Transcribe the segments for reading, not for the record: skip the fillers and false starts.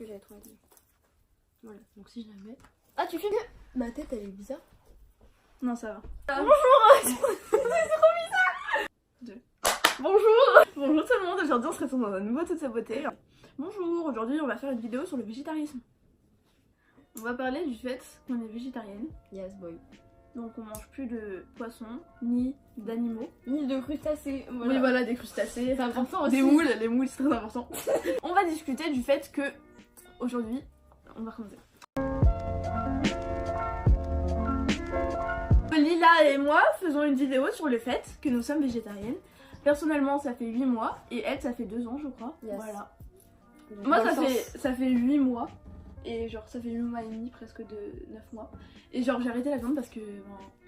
que j'avais trouvé. Voilà, donc si je la mets... Ah, tu filmes? Ma tête, elle est bizarre. Non, ça va. Bonjour. C'est trop bizarre. Bonjour. Bonjour tout le monde, aujourd'hui on se retrouve dans un nouveau Toute sa beauté. Bonjour, aujourd'hui on va faire une vidéo sur le végétarisme. On va parler du fait qu'on est végétarienne. Yes, boy. Donc on mange plus de poissons, ni d'animaux. Ni de crustacés. Voilà. Oui voilà, des crustacés. C'est important aussi. Des moules, les moules c'est très important. On va discuter du fait que, aujourd'hui, on va commencer. Lila et moi faisons une vidéo sur le fait que nous sommes végétariennes. Personnellement ça fait 8 mois et elle ça fait 2 ans je crois. Yes. Voilà. Donc, Moi ça fait 8 mois. Et genre ça fait 8 mois et demi, presque de 9 mois. Et genre j'ai arrêté la viande parce que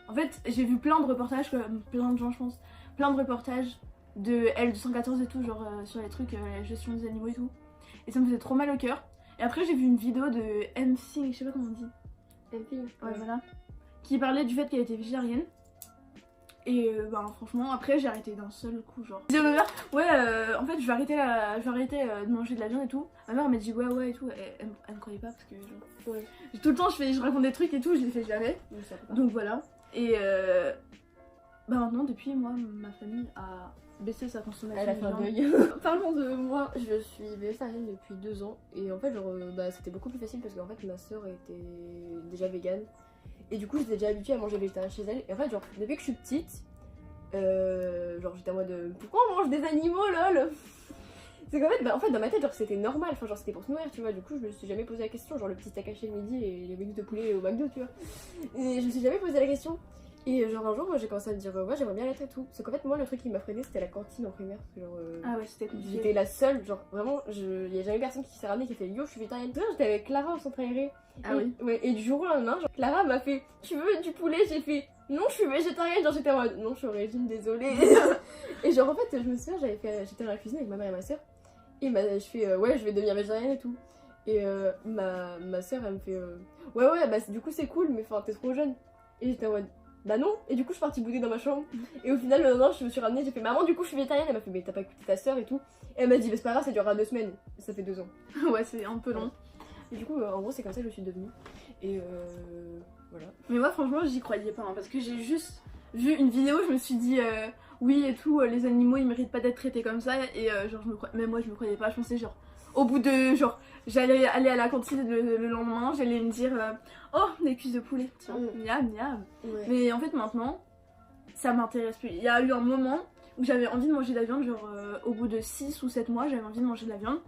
en fait j'ai vu plein de reportages, comme plein de gens je pense, plein de reportages de L214 et tout, genre sur les trucs, la gestion des animaux et tout. Et ça me faisait trop mal au cœur. Et après j'ai vu une vidéo de MC, je sais pas comment on dit. MP. Ouais voilà. Qui parlait du fait qu'elle était végétarienne. Et franchement après j'ai arrêté d'un seul coup genre. Je disais à ma mère ouais en fait je vais arrêter de manger de la viande et tout. Ma mère m'a dit ouais et tout, elle me croyait pas parce que genre Ouais. tout le temps je raconte des trucs et tout, je les fais jamais. Donc voilà. Et maintenant depuis moi ma famille a baissé sa consommation. Elle a fait un de deuil. viande. Parlons de moi, je suis végétarienne depuis 2 ans et en fait genre c'était beaucoup plus facile parce qu'en fait ma soeur était déjà végane et du coup j'étais déjà habituée à manger végétarien chez elle et en fait genre depuis que je suis petite genre j'étais en mode pourquoi on mange des animaux lol. C'est qu'en fait, en fait dans ma tête genre c'était normal, enfin genre c'était pour se nourrir tu vois, du coup je me suis jamais posé la question, genre le petit steak haché le midi et les menus de poulet au McDo tu vois, et je me suis jamais posé la question. Et genre un jour moi j'ai commencé à me dire ouais j'aimerais bien l'être et tout, sauf qu'en fait moi le truc qui m'a freiné c'était la cantine en primaire parce que genre Ah ouais c'était compliqué. j'étais la seule, genre vraiment il y a jamais personne qui s'est ramené qui a fait yo je suis végétarienne. J'étais avec Clara au centre aéré. Ah oui. Ouais, et du jour au lendemain genre, Clara m'a fait tu veux du poulet, j'ai fait non je suis végétarienne, genre j'étais en mode non je suis au régime désolée. Et genre en fait je me souviens j'étais dans la cuisine avec ma mère et ma soeur et je fais ouais je vais devenir végétarienne et tout. Et ma soeur elle me fait ouais bah du coup c'est cool mais enfin t'es trop jeune. Et j'étais en mode bah non, et du coup je suis partie bouder dans ma chambre et au final le lendemain je me suis ramenée, j'ai fait maman du coup je suis végétarienne, elle m'a fait mais t'as pas écouté ta soeur et tout, et elle m'a dit bah c'est pas grave ça durera 2 semaines, ça fait 2 ans. Ouais c'est un peu long. Et du coup en gros c'est comme ça que je suis devenue et voilà. Mais moi franchement j'y croyais pas hein, parce que j'ai juste vu une vidéo, je me suis dit oui et tout, les animaux ils méritent pas d'être traités comme ça et genre même moi je me croyais pas, je pensais genre au bout de genre j'allais aller à la cantine le lendemain, j'allais me dire oh des cuisses de poulet, tiens, miam miam. Ouais. Mais en fait maintenant ça m'intéresse plus. Il y a eu un moment où j'avais envie de manger de la viande, genre au bout de 6 ou 7 mois j'avais envie de manger de la viande.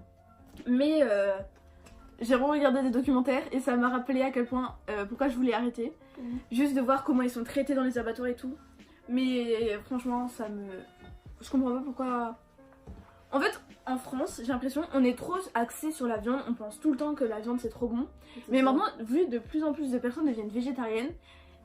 Mais j'ai regardé des documentaires et ça m'a rappelé à quel point pourquoi je voulais arrêter. Juste de voir comment ils sont traités dans les abattoirs et tout. Mais franchement ça me... Je comprends pas pourquoi... En fait en France j'ai l'impression on est trop axé sur la viande, on pense tout le temps que la viande c'est trop bon. Mais maintenant vu de plus en plus de personnes deviennent végétariennes,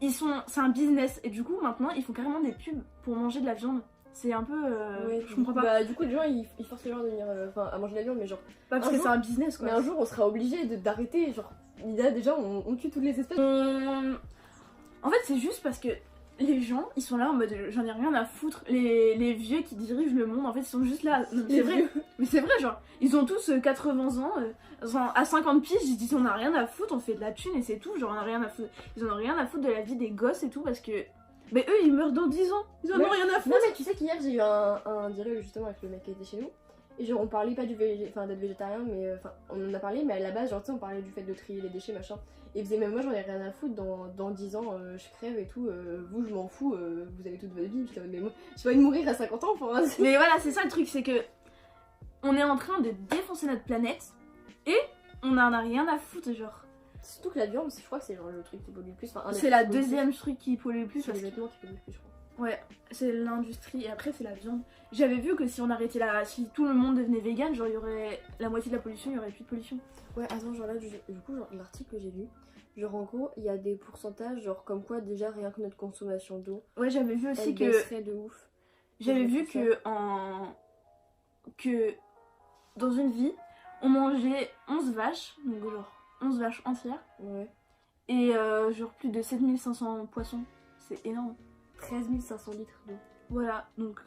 c'est un business et du coup maintenant ils font carrément des pubs pour manger de la viande. C'est un peu... ouais, je comprends pas. Bah du coup les gens ils forcent les gens à venir à manger de la viande mais genre... Pas parce que c'est un business quoi. Mais un jour on sera obligé d'arrêter, genre déjà on tue toutes les espèces. En fait c'est juste parce que les gens ils sont là en mode j'en ai rien à foutre, les vieux qui dirigent le monde en fait ils sont juste là. C'est vrai, mais c'est vrai genre ils ont tous 80 ans, à 50 piges ils disent on a rien à foutre, on fait de la thune et c'est tout, genre on a rien à foutre. Ils en ont rien à foutre de la vie des gosses et tout parce que mais eux ils meurent dans 10 ans, ils en ont rien à foutre. Non mais tu sais qu'hier j'ai eu un dialogue justement avec le mec qui était chez nous. Et genre on parlait pas d'être végétarien mais enfin on en a parlé mais à la base genre tu sais on parlait du fait de trier les déchets machin. Et il faisait même moi j'en ai rien à foutre dans 10 ans je crève et tout, vous je m'en fous, vous avez toute votre vie. J'étais mais moi j'ai pas envie de mourir à 50 ans enfin. Mais voilà c'est ça le truc, c'est que on est en train de défoncer notre planète et on en a rien à foutre genre. Surtout que la viande je crois que c'est genre le truc qui pollue le plus. Enfin, c'est la deuxième truc qui pollue le plus. C'est les vêtements qui polluent le plus je crois. Ouais, c'est l'industrie et après c'est la viande. J'avais vu que si on arrêtait si tout le monde devenait vegan, genre il y aurait la moitié de la pollution, il y aurait plus de pollution. Ouais, attends, genre là du coup genre l'article que j'ai lu, genre en gros il y a des pourcentages genre comme quoi déjà rien que notre consommation d'eau. Ouais, j'avais vu aussi que baisserait de ouf. J'avais vu que dans une vie, on mangeait 11 vaches, donc genre 11 vaches entières. Ouais. Et genre plus de 7500 poissons, c'est énorme. 13 500 litres d'eau. Voilà, donc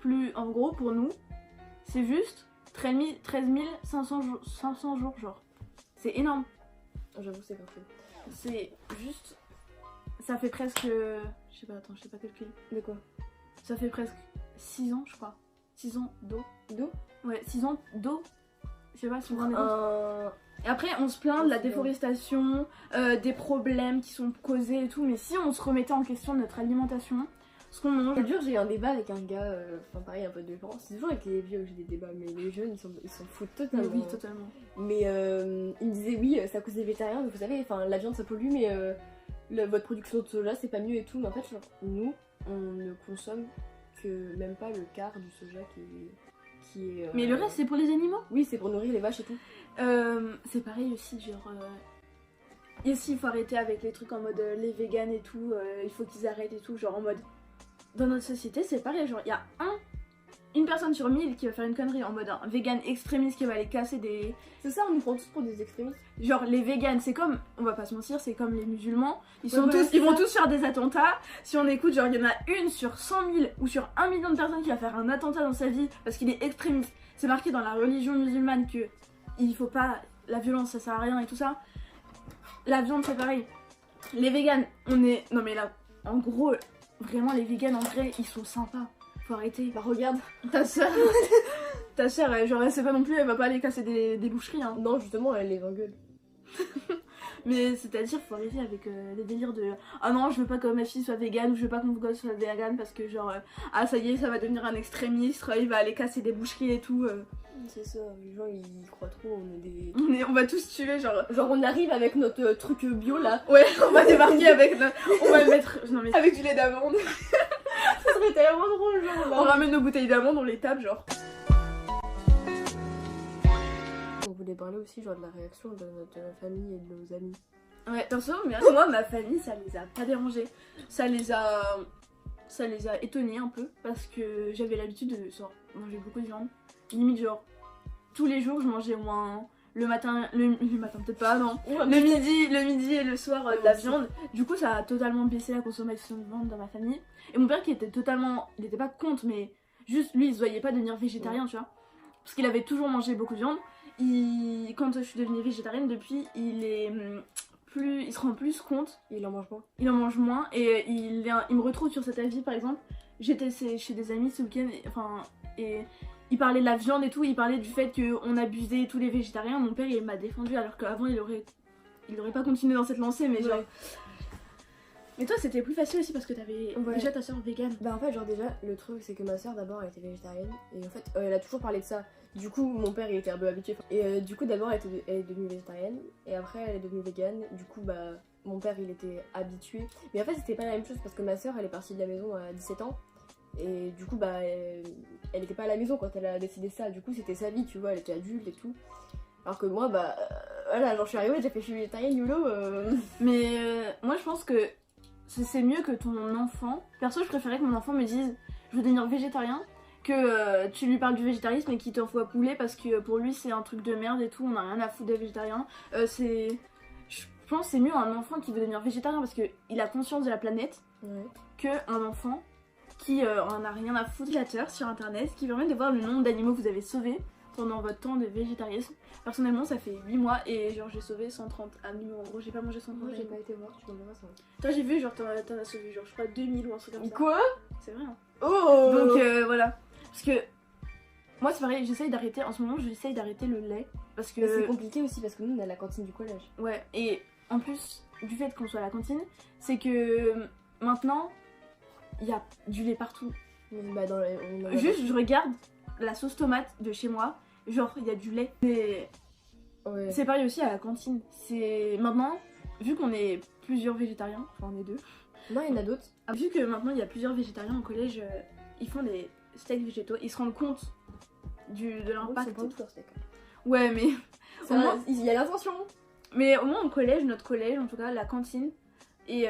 plus en gros pour nous, c'est juste 13 500 jours genre. C'est énorme. J'avoue, c'est parfait. C'est juste. Ça fait presque. Je sais pas calculer. De quoi? Ça fait presque 6 ans, je crois. 6 ans d'eau. D'eau? Ouais, 6 ans d'eau. Je sais pas si vous vous rendez compte. Et après, on se plaint de la déforestation, des problèmes qui sont causés et tout. Mais si on se remettait en question de notre alimentation, ce qu'on mange. C'est dur, j'ai eu un débat avec un gars, enfin pareil, un peu de parents. C'est toujours avec les vieux que j'ai des débats, mais les jeunes ils s'en foutent totalement. Oui, totalement. Mais il me disait oui, c'est à cause des végétariens, donc vous savez, enfin la viande ça pollue, mais votre production de soja c'est pas mieux et tout. Mais en fait, genre, nous on ne consomme que même pas le quart du soja qui est. Mais le reste, c'est pour les animaux. Oui, c'est pour nourrir les vaches et tout. C'est pareil aussi, genre. Ici, il faut arrêter avec les trucs en mode les véganes et tout, il faut qu'ils arrêtent et tout, genre en mode. Dans notre société, c'est pareil, genre il y a une personne sur 1000 qui va faire une connerie en mode un vegan extrémiste qui va aller casser des. C'est ça, on nous prend tous pour des extrémistes. Genre les véganes, c'est comme, on va pas se mentir, c'est comme les musulmans, ils Ouais, vont tous faire des attentats. Si on écoute, genre il y en a une sur 100 000 ou sur 1 million de personnes qui va faire un attentat dans sa vie parce qu'il est extrémiste. C'est marqué dans la religion musulmane que il faut pas, la violence ça sert à rien et tout ça. La viande c'est pareil. Les véganes, on est, non mais là, en gros, vraiment les véganes en vrai, ils sont sympas. Faut arrêter. Bah regarde, Ta soeur, genre elle sait pas non plus, elle va pas aller casser des boucheries hein. non justement elle les engueule. Mais c'est-à-dire faut arrêter avec les délires de ah non je veux pas que ma fille soit végane ou je veux pas que mon gosse soit végane parce que genre ah ça y est ça va devenir un extrémiste, il va aller casser des boucheries et tout. C'est ça, les gens ils croient trop, on est des... On va tous tuer genre. Genre on arrive avec notre truc bio là. Ouais on va débarquer avec on va le mettre non, mais... Avec du lait d'amande. Ça serait tellement drôle genre là. On ramène nos bouteilles d'amandes, on les tape genre. On voulait parler aussi genre de la réaction de notre famille et de nos amis. Ouais, perso, mais moi, ma famille, ça les a pas dérangés. Ça les a étonnés un peu parce que j'avais l'habitude de genre, manger beaucoup de viande. Limite, genre, tous les jours, je mangeais au moins le matin, le matin peut-être pas, non. Le midi et le soir de la viande. Du coup, ça a totalement baissé la consommation de viande dans ma famille. Et mon père, qui était totalement. Il était pas contre, mais juste lui, il se voyait pas devenir végétarien, tu vois. Parce qu'il avait toujours mangé beaucoup de viande. Quand je suis devenue végétarienne, depuis, il se rend plus compte. Il en mange moins. Il en mange moins et il me retrouve sur cet avis par exemple. J'étais chez des amis ce week-end et il parlait de la viande et tout, il parlait du fait qu'on abusait tous les végétariens. Mon père il m'a défendu alors qu'avant il aurait pas continué dans cette lancée mais genre. Ouais. Mais toi c'était plus facile aussi parce que t'avais déjà ta soeur végane. Bah en fait genre déjà le truc c'est que ma soeur d'abord elle était végétarienne et en fait elle a toujours parlé de ça. Du coup mon père il était un peu habitué et du coup d'abord elle est devenue végétarienne et après elle est devenue végane. Du coup bah mon père il était habitué mais en fait c'était pas la même chose parce que ma soeur elle est partie de la maison à 17 ans et du coup bah elle était pas à la maison quand elle a décidé ça. Du coup c'était sa vie tu vois, elle était adulte et tout. Alors que moi bah voilà genre je suis arrivée j'ai fait je suis végétarienne YOLO. Mais moi je pense que c'est mieux que ton enfant. Perso, je préférais que mon enfant me dise je veux devenir végétarien que tu lui parles du végétarisme et qu'il t'envoie poulet parce que pour lui c'est un truc de merde et tout, on a rien à foutre des végétariens. Je pense que c'est mieux un enfant qui veut devenir végétarien parce qu'il a conscience de la planète que un enfant qui en a rien à foutre de la terre sur internet, qui permet de voir le nombre d'animaux que vous avez sauvés pendant votre temps de végétarisme. Personnellement ça fait 8 mois et genre j'ai sauvé 130 animaux, en gros j'ai pas mangé 130 Moi j'ai animaux. pas été voir, tu m'enverras ça. Toi j'ai vu genre t'en as sauvé genre je crois 2000 ou un truc comme ça. Quoi? C'est vrai hein. Oh. Donc voilà. Parce que moi c'est pareil, j'essaye d'arrêter, en ce moment j'essaye d'arrêter le lait. Parce que... C'est compliqué aussi parce que nous on a la cantine du collège. Ouais, et en plus du fait qu'on soit à la cantine, c'est que maintenant il y a du lait partout. Bah dans Juste je regarde la sauce tomate de chez moi, genre il y a du lait. Et ouais. c'est pareil aussi à la cantine. C'est maintenant, vu qu'on est plusieurs végétariens, enfin on est deux. Non il y en a d'autres. Vu que maintenant il y a plusieurs végétariens au collège, ils font des steaks végétaux, ils se rendent compte de l'impact. C'est pas tout leur steak. Ouais mais Ça, au moins, il y a l'intention. mais au moins au collège, notre collège en tout cas, la cantine est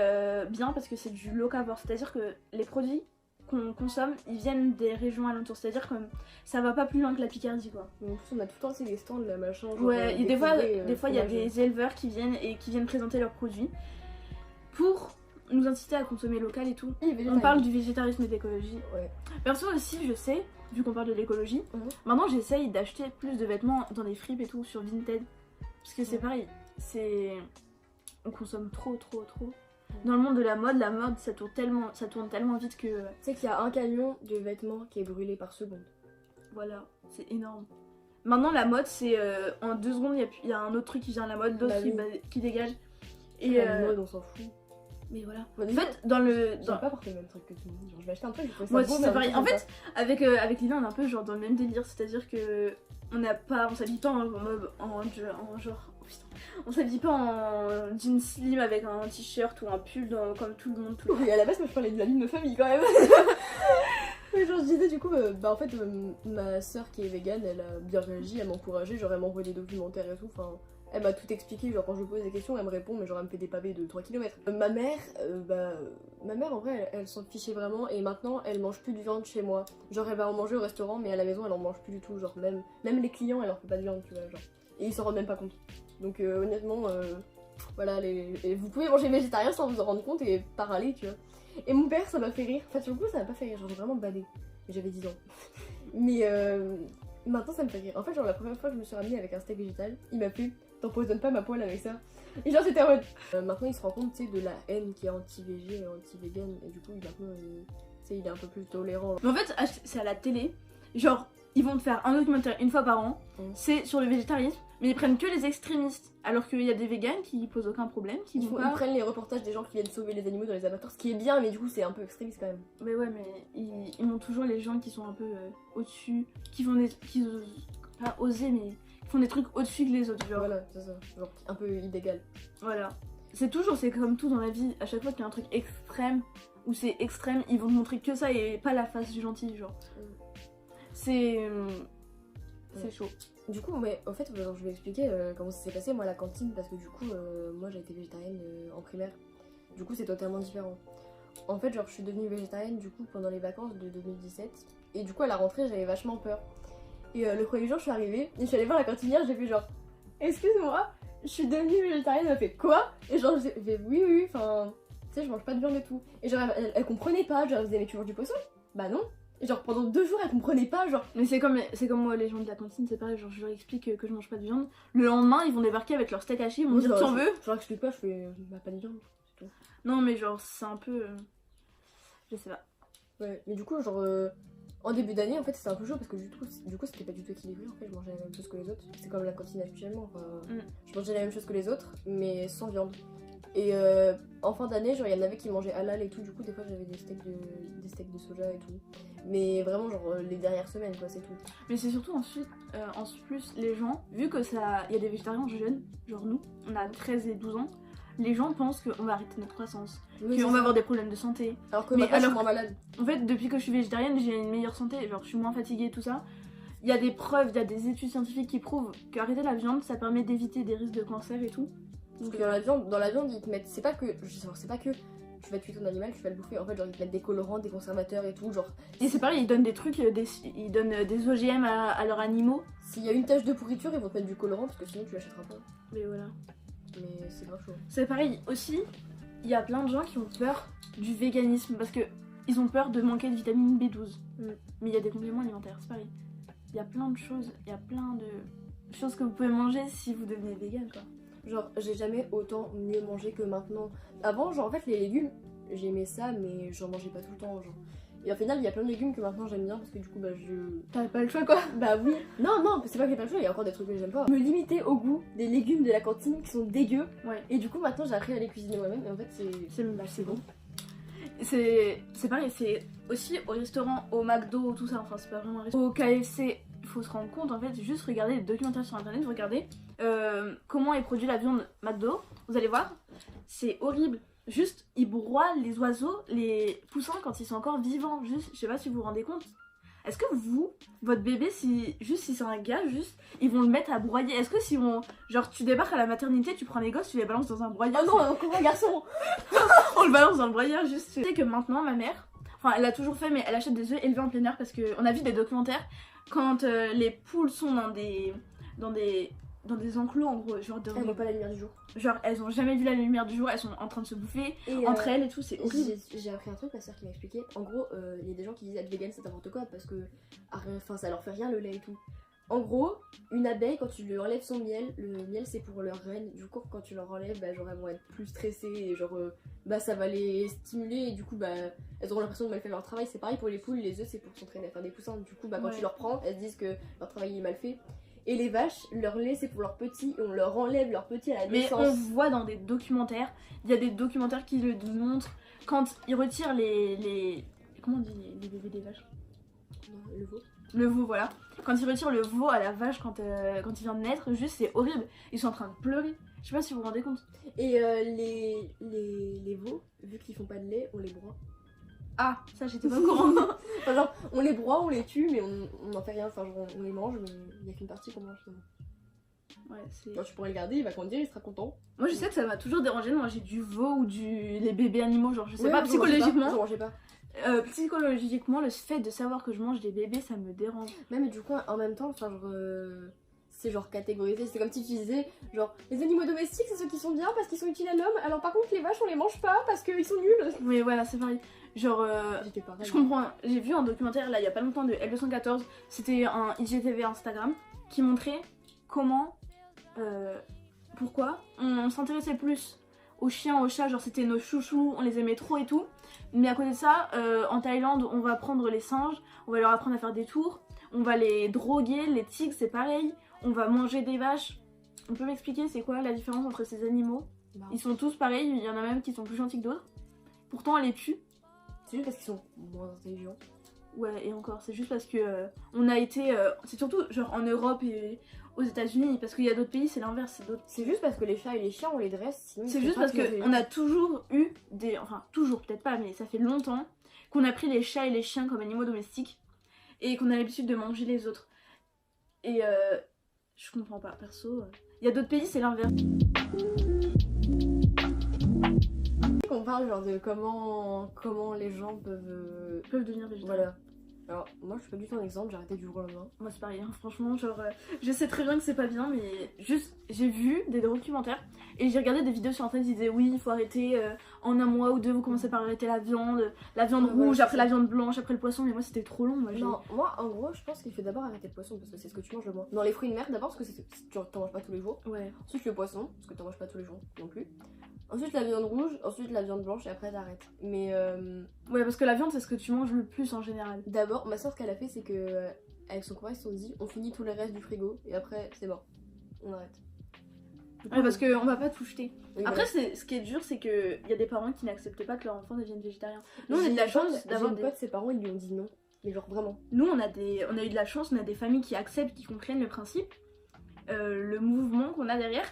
bien parce que c'est du locavore, c'est-à-dire que les produits qu'on consomme, ils viennent des régions alentours, c'est-à-dire que ça va pas plus loin que la Picardie quoi. Mais en plus on a tout le temps c'est des stands là machin. Genre, Ouais, et des fois il y a fromages. des éleveurs qui viennent présenter leurs produits pour nous inciter à consommer local et tout. On parle du végétarisme et de l'écologie. Ouais. Perso aussi, je sais, vu qu'on parle de l'écologie, maintenant j'essaye d'acheter plus de vêtements dans des fripes et tout sur Vinted. Parce que c'est pareil, on consomme trop. Dans le monde de la mode, ça tourne tellement vite que... Tu sais qu'il y a un camion de vêtements qui est brûlé par seconde. Voilà, c'est énorme. Maintenant, la mode, c'est en 2 secondes, il y a un autre truc qui vient à la mode, l'autre qui dégage. Et la mode, on s'en fout. Mais voilà. Bon, en fait, dans le... J'ai pas porté le même truc que tout le monde. Genre, je vais acheter un truc, je trouve ça Moi beau, aussi, mais c'est pareil. En même fait, avec Lina, on est un peu genre dans le même délire. C'est-à-dire que on s'habille pas on s'habille pas en jean slim avec un t-shirt ou un pull comme tout le monde. Et à la base, moi je parlais de la vie de ma famille quand même. Mais genre, je disais du coup, en fait, ma soeur qui est végane, elle a bien réagi, elle m'a encouragée, genre elle m'a envoyé des documentaires et tout. Enfin, elle m'a tout expliqué, genre quand je lui pose des questions, elle me répond, mais genre elle me fait des pavés de 3 km. Ma mère en vrai, elle s'en fichait vraiment et maintenant elle mange plus de viande chez moi. Genre elle va en manger au restaurant, mais à la maison elle en mange plus du tout. Genre même les clients, elle leur fait pas de viande, tu vois. Genre. Et ils s'en rendent même pas compte. Donc honnêtement, voilà, vous pouvez manger végétarien sans vous en rendre compte et pas râler, tu vois. Et mon père, ça m'a fait rire. Enfin, sur le coup, ça m'a pas fait rire, genre j'ai vraiment badé. J'avais 10 ans. Mais maintenant, ça me fait rire. En fait, genre la première fois que je me suis ramenée avec un steak végétal, il m'a fait t'empoisonnes pas ma poêle avec ça. Et genre, c'était en mode. Maintenant, il se rend compte, tu sais, de la haine qui est anti-végé et anti-vegan. Et du coup, maintenant, tu sais, il est un peu plus tolérant. Mais en fait, c'est à la télé. Genre, ils vont te faire un documentaire une fois par an. C'est sur le végétarisme. Mais ils prennent que les extrémistes, alors qu'il y a des véganes qui posent aucun problème, ils prennent les reportages des gens qui viennent sauver les animaux dans les abattoirs, ce qui est bien, mais du coup c'est un peu extrémiste quand même. Mais ouais, mais ils montrent toujours les gens qui sont un peu au-dessus, qui osent pas oser, mais qui font des trucs au-dessus que les autres, genre. Voilà, c'est ça, genre un peu illégal. Voilà. C'est comme tout dans la vie, à chaque fois qu'il y a un truc extrême, ou c'est extrême, ils vont te montrer que ça et pas la face du gentil, genre. C'est chaud. Du coup, mais en fait, genre, je vais expliquer comment ça s'est passé moi à la cantine parce que du coup, moi j'ai été végétarienne en primaire. Du coup, c'est totalement différent. En fait, genre, je suis devenue végétarienne du coup pendant les vacances de 2017 et du coup, à la rentrée, j'avais vachement peur. Et le premier jour, je suis arrivée et je suis allée voir la cantinière, j'ai fait genre, excuse-moi, je suis devenue végétarienne. Elle m'a fait quoi? Et genre, j'ai fait oui, enfin, tu sais, je mange pas de viande et tout. Et genre, elle comprenait pas, genre, elle disait, mais tu manges du poisson? Bah non. Et genre pendant 2 jours elle comprenait pas, genre. Mais c'est comme moi, les gens de la cantine, c'est pareil, genre je leur explique que je mange pas de viande. Le lendemain ils vont débarquer avec leur steak haché, ils vont me dire tu en veux? Je leur explique pas, je fais bah pas de viande, c'est tout. Non mais genre c'est un peu. Je sais pas. Ouais, mais du coup genre en début d'année en fait c'était un peu chaud parce que du coup c'était pas du tout équilibré en fait, je mangeais la même chose que les autres. C'est comme la cantine actuellement, enfin, je mangeais la même chose que les autres mais sans viande. Et en fin d'année, genre il y en avait qui mangeaient halal et tout, du coup des fois j'avais des steaks de soja et tout. Mais vraiment genre les dernières semaines quoi, c'est tout. Mais c'est surtout ensuite, en plus les gens, vu que il y a des végétariens jeunes, genre nous, on a 13 et 12 ans, les gens pensent qu'on va arrêter notre croissance, qu'on va avoir des problèmes de santé. Alors que maintenant je suis moins malade. En fait depuis que je suis végétarienne, j'ai une meilleure santé, genre je suis moins fatiguée tout ça. Il y a des preuves, il y a des études scientifiques qui prouvent qu'arrêter la viande ça permet d'éviter des risques de cancer et tout. Parce que dans la viande, ils te mettent. C'est pas que tu vas tuer ton animal, tu vas le bouffer. En fait, genre, ils te mettent des colorants, des conservateurs et tout. Genre. Et c'est pareil, ils donnent des trucs, ils donnent des OGM à leurs animaux. S'il y a une tache de pourriture, ils vont te mettre du colorant parce que sinon tu l'achèteras pas. Mais voilà. Mais c'est grave chaud. C'est pareil aussi, il y a plein de gens qui ont peur du véganisme parce que ils ont peur de manquer de vitamine B12. Mais il y a des compléments alimentaires, c'est pareil. Il y a plein de choses, il y a plein de choses que vous pouvez manger si vous devenez vegan quoi. Genre, j'ai jamais autant mieux mangé que maintenant. Avant, genre, en fait, les légumes, j'aimais ça, mais j'en mangeais pas tout le temps, genre. Et au final, il y a plein de légumes que maintenant j'aime bien parce que du coup, bah, T'avais pas le choix, quoi. Bah oui. Non, c'est pas que j'ai pas le choix, il y a encore des trucs que j'aime pas. Me limiter au goût des légumes de la cantine qui sont dégueux. Ouais. Et du coup, maintenant, j'ai appris à les cuisiner moi-même, et en fait, c'est bon. C'est pareil, c'est aussi au restaurant, au McDo, tout ça, enfin, c'est pas vraiment un restaurant. Au KFC, il faut se rendre compte, en fait, juste regarder les documentaires sur internet, regardez comment est produit la viande McDo, vous allez voir, c'est horrible. Juste, ils broient les oiseaux, les poussins quand ils sont encore vivants. Juste, je sais pas si vous vous rendez compte. Est-ce que votre bébé, si c'est un gars, juste, ils vont le mettre à broyer? Est-ce que si genre, tu débarques à la maternité, tu prends les gosses, tu les balances dans un broyeur? Oh non, encore un garçon. On le balance dans le broyeur, juste. Tu sais que maintenant, ma mère, enfin, elle a toujours fait, mais elle achète des œufs élevés en plein air parce qu'on a vu des documentaires quand les poules sont dans des enclos, en gros, genre elles voient pas la lumière du jour. Genre elles ont jamais vu la lumière du jour, elles sont en train de se bouffer entre elles et tout, c'est horrible. J'ai appris un truc, ma soeur qui m'a expliqué. En gros, il y a des gens qui disent être vegan c'est n'importe quoi parce que enfin ça leur fait rien le lait et tout. En gros, une abeille, quand tu lui enlèves son miel, le miel c'est pour leurs reines. Du coup, quand tu leur enlèves, bah, genre elles vont être plus stressées et genre bah ça va les stimuler et du coup bah elles auront l'impression de mal faire leur travail. C'est pareil pour les poules, les œufs c'est pour s'entraîner à faire des poussins. Du coup, bah quand tu leur prends, elles se disent que leur travail est mal fait. Et les vaches, leur lait c'est pour leurs petits et on leur enlève leurs petits à la naissance. Mais on voit dans des documentaires, il y a des documentaires qui le montrent quand ils retirent les... Comment on dit les bébés des vaches? Le veau. Le veau, voilà. Quand ils retirent le veau à la vache quand il vient de naître, juste c'est horrible. Ils sont en train de pleurer. Je sais pas si vous vous rendez compte. Et les veaux, vu qu'ils font pas de lait, on les broie. Ah, ça j'étais pas au courant. Enfin, genre, on les broie, on les tue, mais on n'en fait rien. Enfin, genre, on les mange, mais il n'y a qu'une partie qu'on mange. Ouais, c'est... Genre, tu pourrais le garder, il va grandir, il sera content. Moi je sais que ça m'a toujours dérangé de manger du veau ou les bébés animaux, genre je sais Ouais, pas, psychologiquement. J'en mangeais pas. Psychologiquement, le fait de savoir que je mange des bébés, ça me dérange. Même du coup, en même temps, enfin, genre, c'est genre catégorisé. C'est comme si tu disais, genre, les animaux domestiques, c'est ceux qui sont bien parce qu'ils sont utiles à l'homme. Alors par contre, les vaches, on les mange pas parce qu'ils sont nuls. Mais voilà, c'est pareil. Genre, J'étais pareil. je comprends. J'ai vu un documentaire là il y a pas longtemps de L214. C'était un IGTV Instagram qui montrait comment, pourquoi on s'intéressait plus aux chiens, aux chats. Genre, c'était nos chouchous, on les aimait trop et tout. Mais à côté de ça, en Thaïlande, on va prendre les singes, on va leur apprendre à faire des tours, on va les droguer, les tigres, c'est pareil, on va manger des vaches. On peut m'expliquer c'est quoi la différence entre ces animaux? Ils sont tous pareils, il y en a même qui sont plus gentils que d'autres. Pourtant, on les tue. C'est juste parce qu'ils sont moins intelligents. Ouais, et encore, c'est juste parce que on a été. C'est surtout genre en Europe et aux États-Unis, parce qu'il y a d'autres pays, c'est l'inverse. C'est juste parce que les chats et les chiens, on les dresse. C'est juste parce qu'on a toujours eu des. Enfin, toujours, peut-être pas, mais ça fait longtemps qu'on a pris les chats et les chiens comme animaux domestiques et qu'on a l'habitude de manger les autres. Et je comprends pas, perso. Il y a d'autres pays, c'est l'inverse. On parle genre de comment les gens peuvent Devenir végétariens. Voilà. Alors, moi je suis pas du tout un exemple, j'ai arrêté du jour au lendemain. Moi c'est pareil, hein. Franchement, genre, je sais très bien que c'est pas bien, mais juste, j'ai vu des documentaires et j'ai regardé des vidéos sur internet qui disaient oui, il faut arrêter en un mois ou deux, vous commencez par arrêter la viande rouge, après la viande blanche, après le poisson, mais moi c'était trop long. Non, moi en gros, je pense qu'il faut d'abord arrêter le poisson parce que c'est ce que tu manges le moins. Non, les fruits de mer d'abord parce que tu t'en manges pas tous les jours. Ouais. Ensuite le poisson, parce que t'en manges pas tous les jours non plus. Ensuite la viande rouge, ensuite la viande blanche et après t'arrêtes. Mais ouais, parce que la viande c'est ce que tu manges le plus en général. D'abord, ma soeur ce qu'elle a fait c'est que avec son copain ils se sont dit on finit tout le reste du frigo et après c'est mort. On arrête. Ouais, parce qu'on va pas tout jeter. Oui, après, voilà. ce qui est dur, c'est qu'il y a des parents qui n'acceptent pas que leur enfant devienne végétarien. Nous, on a de la chance d'avoir des potes, ses parents ils lui ont dit non. Mais genre vraiment. Nous, on a eu de la chance, on a des familles qui acceptent, qui comprennent le principe, le mouvement qu'on a derrière.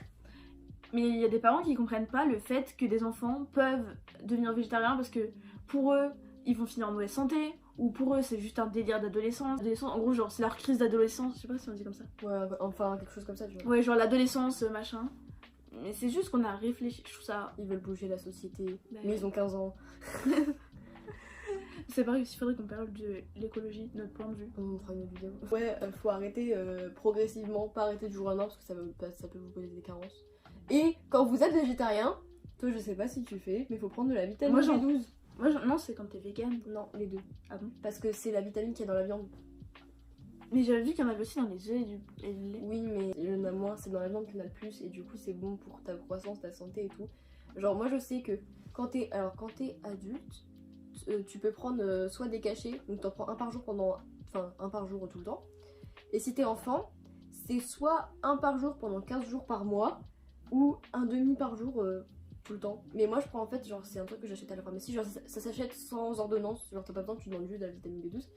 Mais il y a des parents qui comprennent pas le fait que des enfants peuvent devenir végétariens parce que pour eux, ils vont finir en mauvaise santé, ou pour eux, c'est juste un délire d'adolescence. En gros, genre, c'est leur crise d'adolescence, je sais pas si on dit comme ça. Ouais, enfin, quelque chose comme ça, tu vois. Ouais, genre l'adolescence, machin. Mais c'est juste qu'on a réfléchi, je trouve ça... Ils veulent bouger la société, mais ils ont 15 ans. C'est pareil, il faudrait qu'on parle de l'écologie, de notre point de vue. On fera une autre vidéo. Ouais, faut arrêter progressivement, pas arrêter du jour au lendemain parce que ça peut vous causer des carences. Et quand vous êtes végétarien, toi je sais pas si tu fais, mais faut prendre de la vitamine B12. Non, c'est quand t'es vegan. Non, les deux. Ah bon? Parce que c'est la vitamine qu'il y a dans la viande. Mais j'avais vu qu'il y en avait aussi dans les œufs et le lait. Oui, mais il y en a moins, c'est dans la viande qu'il y en a le plus et du coup c'est bon pour ta croissance, ta santé et tout. Genre moi je sais que quand t'es adulte, tu peux prendre soit des cachets, donc t'en prends un par jour un par jour tout le temps. Et si t'es enfant, c'est soit un par jour pendant 15 jours par mois ou un demi par jour tout le temps. Mais moi je prends en fait, genre c'est un truc que j'achète à la pharmacie, genre ça s'achète sans ordonnance, genre t'as pas besoin, tu demandes juste de la vitamine B12.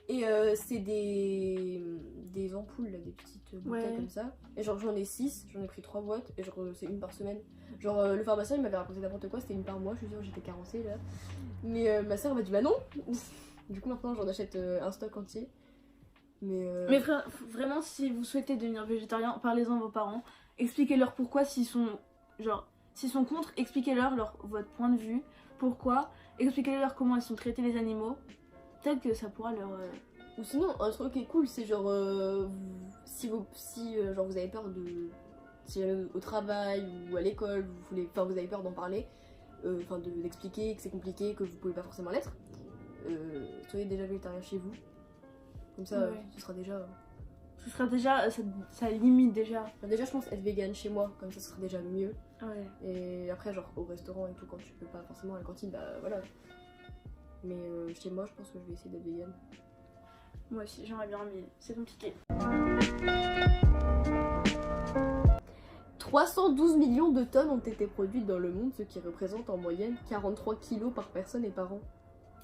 Et c'est des ampoules, là, des petites bouteilles comme ça. Et genre j'en ai 6, j'en ai pris 3 boîtes et genre c'est une par semaine. Genre le pharmacien il m'avait raconté n'importe quoi, c'était une par mois, je suis sûre j'étais carencée là. Mais ma soeur m'a dit bah non. Du coup maintenant j'en achète un stock entier. Mais vraiment si vous souhaitez devenir végétarien, parlez-en à vos parents. Expliquez-leur pourquoi, s'ils sont contre, expliquez-leur votre point de vue, pourquoi, expliquez-leur comment ils sont traités les animaux. Peut-être que ça pourra leur... Ou sinon, un truc qui est cool, c'est genre, si genre vous avez peur de... Si au travail ou à l'école, vous avez peur d'en parler, d'expliquer que c'est compliqué, que vous pouvez pas forcément l'être, soyez déjà végétarien chez vous. Comme ça, ce sera déjà... Ce sera déjà, ça limite déjà. Enfin, déjà je pense être vegan chez moi, comme ça ce serait déjà mieux. Ouais. Et après genre au restaurant et tout, quand tu peux pas forcément à la cantine, bah voilà. Mais chez moi je pense que je vais essayer d'être vegan. Moi aussi j'aimerais bien, mais c'est compliqué. 312 millions de tonnes ont été produites dans le monde, ce qui représente en moyenne 43 kilos par personne et par an.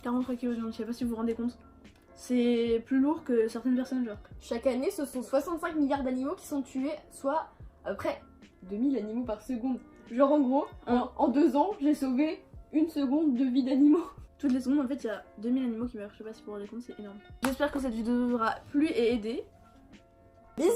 43 kilos de viande, je sais pas si vous vous rendez compte. C'est plus lourd que certaines personnes, genre. Chaque année, ce sont 65 milliards d'animaux qui sont tués, soit à peu près 2000 animaux par seconde. Genre en gros, en 2 ans, j'ai sauvé 1 seconde de vie d'animaux. Toutes les secondes, en fait, il y a 2000 animaux qui meurent. Je sais pas si vous vous rendez compte, c'est énorme. J'espère que cette vidéo vous aura plu et aidé. Bisous.